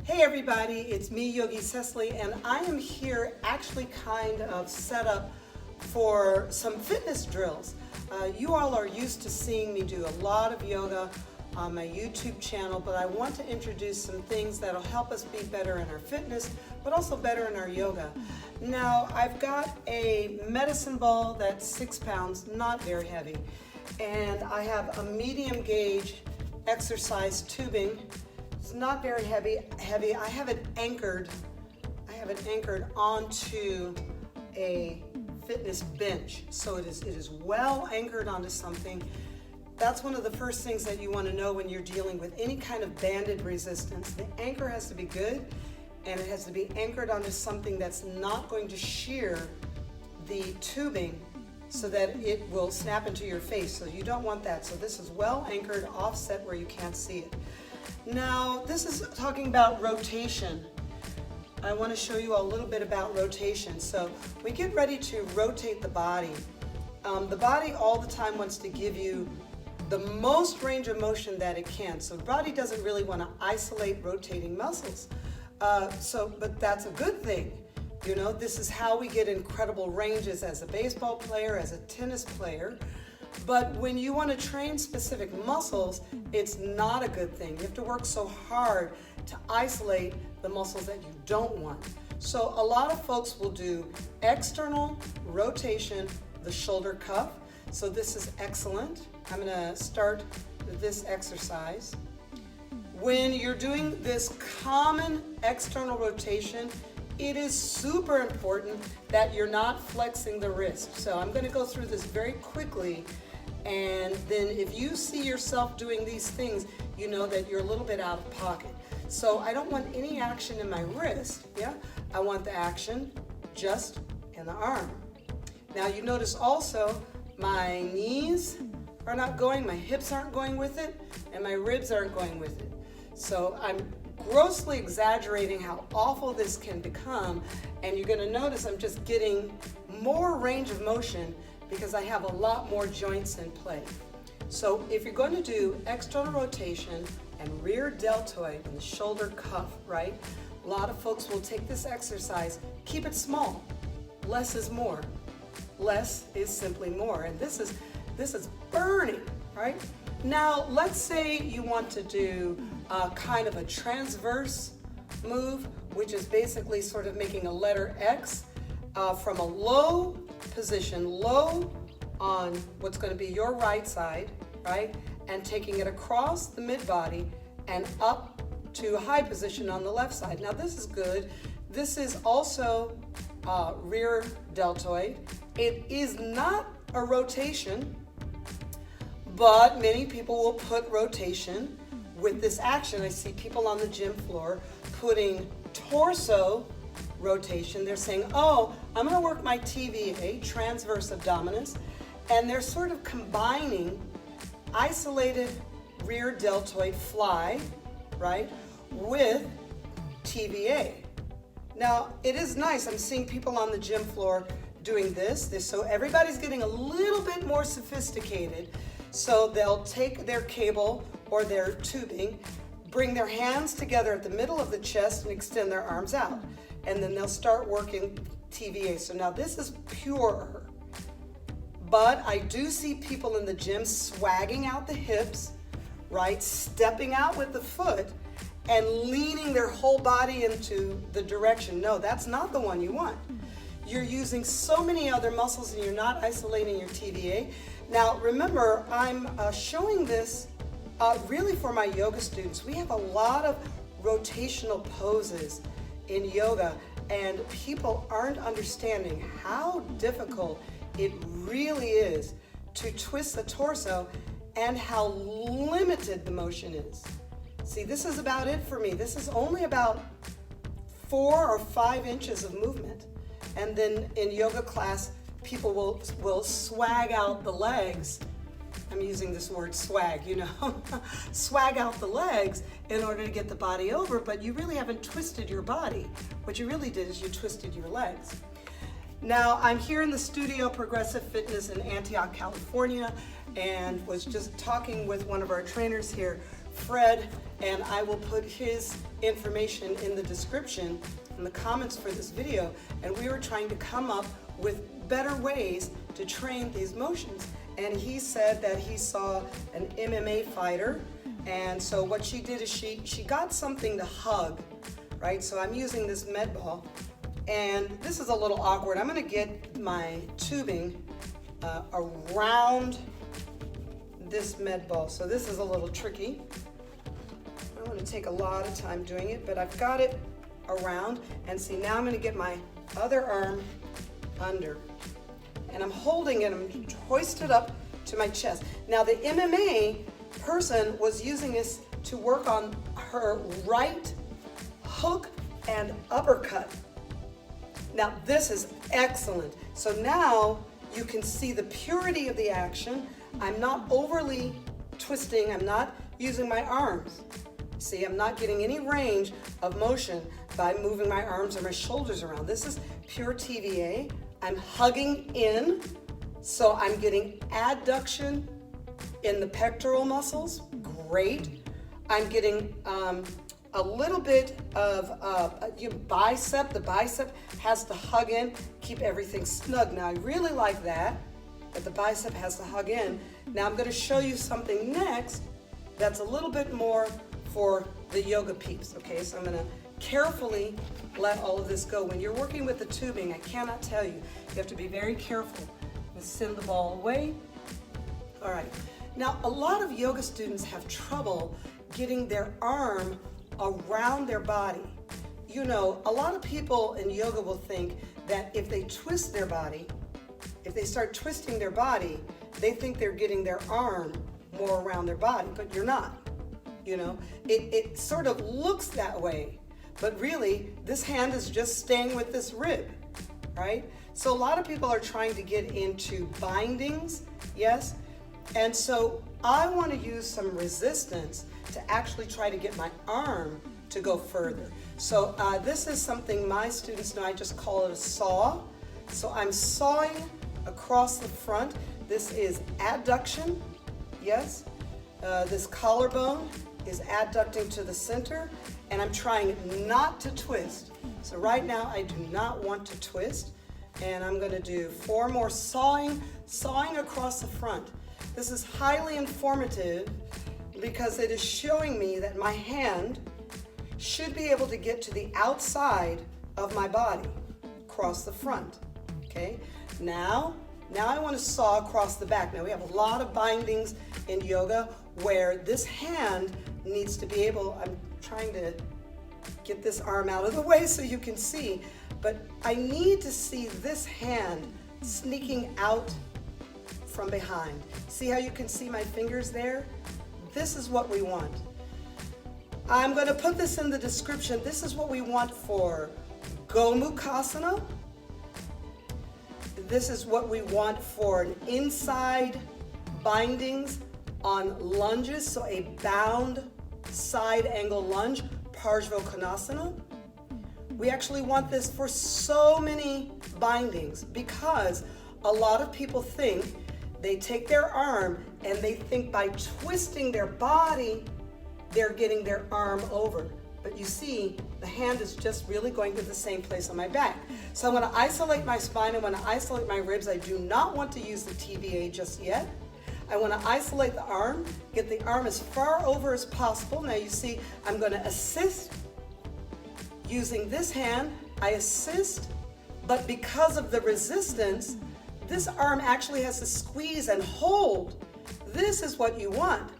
Hey everybody, it's me, Yogi Cecily, and I am here actually kind of set up for some fitness drills. You all are used to seeing me do a lot of yoga on my YouTube channel, but I want to introduce some things that'll help us be better in our fitness, but also better in our yoga. Now, I've got a medicine ball that's 6 pounds, not very heavy, and I have a medium gauge exercise tubing. It's not very heavy. I have it anchored onto a fitness bench, so it is well anchored onto something. That's one of the first things that you want to know when you're dealing with any kind of banded resistance. The anchor has to be good, and it has to be anchored onto something that's not going to shear the tubing so that it will snap into your face. So you don't want that. So this is well anchored, offset where you can't see it. Now, this is talking about rotation. I want to show you a little bit about rotation. So we get ready to rotate the body. The body all the time wants to give you the most range of motion that it can. So the body doesn't really want to isolate rotating muscles. But that's a good thing. You know, this is how we get incredible ranges as a baseball player, as a tennis player. But when you want to train specific muscles, it's not a good thing. You have to work so hard to isolate the muscles that you don't want. So a lot of folks will do external rotation, the shoulder cuff. So this is excellent. I'm going to start this exercise. When you're doing this common external rotation, it is super important that you're not flexing the wrist. So I'm going to go through this very quickly, and then if you see yourself doing these things, you know that you're a little bit out of pocket. So I don't want any action in my wrist, yeah? I want the action just in the arm. Now you notice also my knees are not going, my hips aren't going with it, and my ribs aren't going with it. So I'm grossly exaggerating how awful this can become, and you're going to notice I'm just getting more range of motion because I have a lot more joints in play. So if you're going to do external rotation and rear deltoid in the shoulder cuff, right? A lot of folks will take this exercise, keep it small. Less is more. Less is simply more, and this is burning, right? Now, let's say you want to do kind of a transverse move, which is basically sort of making a letter X from a low position, low on what's going to be your right side, right? And taking it across the mid-body and up to a high position on the left side. Now, this is good. This is also rear deltoid. It is not a rotation, but many people will put rotation with this action. I see people on the gym floor putting torso rotation. They're saying, oh, I'm going to work my TVA, transverse abdominis, and they're sort of combining isolated rear deltoid fly, right, with TVA. Now, it is nice. I'm seeing people on the gym floor doing this. So everybody's getting a little bit more sophisticated. So they'll take their cable or their tubing, bring their hands together at the middle of the chest and extend their arms out. And then they'll start working TVA. So now this is purer. But I do see people in the gym swagging out the hips, right? Stepping out with the foot and leaning their whole body into the direction. No, that's not the one you want. You're using so many other muscles and you're not isolating your TVA. Now, remember, I'm showing this really for my yoga students. We have a lot of rotational poses in yoga, and people aren't understanding how difficult it really is to twist the torso and how limited the motion is. See, this is about it for me. This is only about 4 or 5 inches of movement. And then in yoga class, people will swag out the legs. I'm using this word swag, you know, swag out the legs in order to get the body over, but you really haven't twisted your body. What you really did is you twisted your legs. Now, I'm here in the studio, Progressive Fitness in Antioch, California, and was just talking with one of our trainers here Fred, and I will put his information in the description, in the comments for this video, and we were trying to come up with better ways to train these motions. And he said that he saw an MMA fighter, and so what she did is she got something to hug, right? So I'm using this med ball, and this is a little awkward. I'm gonna get my tubing around this med ball. So this is a little tricky. I don't want to take a lot of time doing it, but I've got it around, and see, now I'm going to get my other arm under, and I'm holding it, I'm hoisted up to my chest. Now the MMA person was using this to work on her right hook and uppercut. Now this is excellent. So now you can see the purity of the action. I'm not overly twisting, I'm not using my arms. See, I'm not getting any range of motion by moving my arms or my shoulders around. This is pure TVA. I'm hugging in, so I'm getting adduction in the pectoral muscles. Great. I'm getting a little bit of bicep. The bicep has to hug in, keep everything snug. Now, I really like that the bicep has to hug in. Now, I'm going to show you something next that's a little bit more for the yoga peeps, okay? So I'm gonna carefully let all of this go. When you're working with the tubing, I cannot tell you, you have to be very careful. Let's send the ball away. All right, now a lot of yoga students have trouble getting their arm around their body. You know, a lot of people in yoga will think that if they twist their body, if they start twisting their body, they think they're getting their arm more around their body, but you're not. You know, it sort of looks that way, but really this hand is just staying with this rib, right? So a lot of people are trying to get into bindings, yes? And so I want to use some resistance to actually try to get my arm to go further. So this is something my students know, I just call it a saw. So I'm sawing across the front. This is adduction, yes? This collarbone is adducting to the center, and I'm trying not to twist. So right now I do not want to twist, and I'm going to do 4 more sawing across the front. This is highly informative because it is showing me that my hand should be able to get to the outside of my body, across the front, okay? Now I want to saw across the back. Now we have a lot of bindings in yoga where this hand needs to be able, I'm trying to get this arm out of the way so you can see, but I need to see this hand sneaking out from behind. See how you can see my fingers there? This is what we want. I'm going to put this in the description. This is what we want for Gomukhasana. This is what we want for an inside bindings on lunges, so a bound side angle lunge, Parshvottanasana. We actually want this for so many bindings because a lot of people think they take their arm and they think by twisting their body, they're getting their arm over. But you see, the hand is just really going to the same place on my back. So I want to isolate my spine, I want to isolate my ribs. I do not want to use the TVA just yet. I want to isolate the arm, get the arm as far over as possible. Now you see, I'm going to assist using this hand. I assist, but because of the resistance, this arm actually has to squeeze and hold. This is what you want.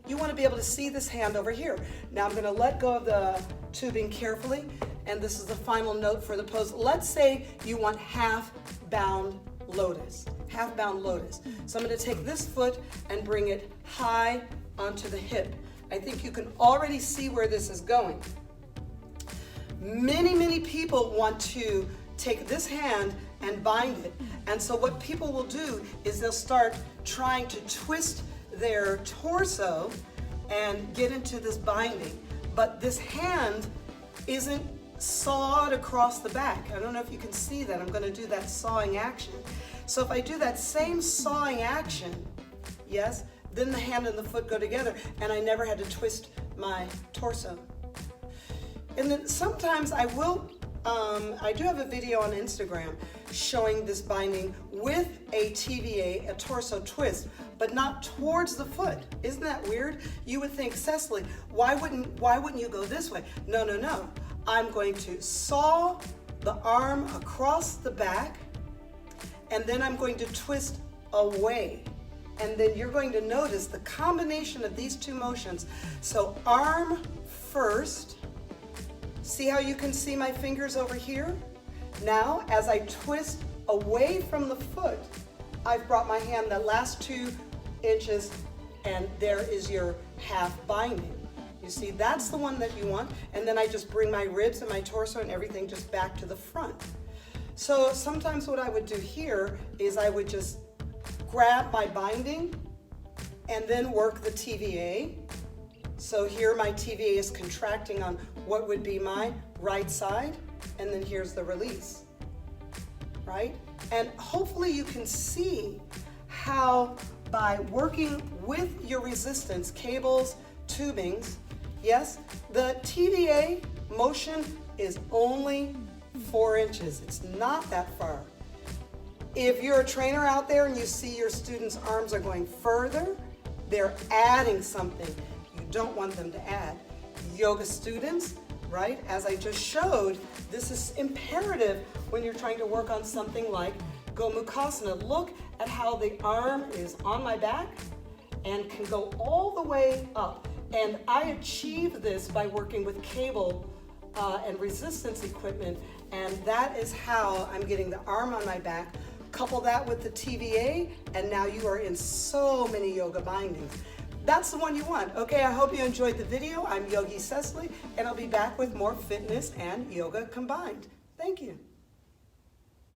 You want to be able to see this hand over here. Now I'm going to let go of the tubing carefully, and this is the final note for the pose. Let's say you want half bound lotus. Half-bound lotus. So I'm going to take this foot and bring it high onto the hip. I think you can already see where this is going. Many people want to take this hand and bind it. And so what people will do is they'll start trying to twist their torso and get into this binding. But this hand isn't sawed across the back. I don't know if you can see that. I'm going to do that sawing action. So if I do that same sawing action, yes, then the hand and the foot go together, and I never had to twist my torso. And then sometimes I do have a video on Instagram showing this binding with a TVA, a torso twist, but not towards the foot. Isn't that weird? You would think, Cecily, why wouldn't you go this way? No, no, no. I'm going to saw the arm across the back, and then I'm going to twist away. And then you're going to notice the combination of these two motions. So arm first. See how you can see my fingers over here? Now, as I twist away from the foot, I've brought my hand the last 2 inches, and there is your half binding. You see, that's the one that you want. And then I just bring my ribs and my torso and everything just back to the front. So sometimes what I would do here is I would just grab my binding and then work the TVA. So here my TVA is contracting on what would be my right side, and then here's the release, right? And hopefully you can see how by working with your resistance, cables, tubings, yes, the TVA motion is only 4 inches. It's not that far. If you're a trainer out there and you see your students' arms are going further, they're adding something. You don't want them to add. Yoga students, right, as I just showed, this is imperative when you're trying to work on something like Gomukhasana. Look at how the arm is on my back and can go all the way up. And I achieve this by working with cable and resistance equipment, and that is how I'm getting the arm on my back. Couple that with the TVA, and now you are in so many yoga bindings. That's the one you want. Okay, I hope you enjoyed the video. I'm Yogi Cecily, and I'll be back with more fitness and yoga combined. Thank you.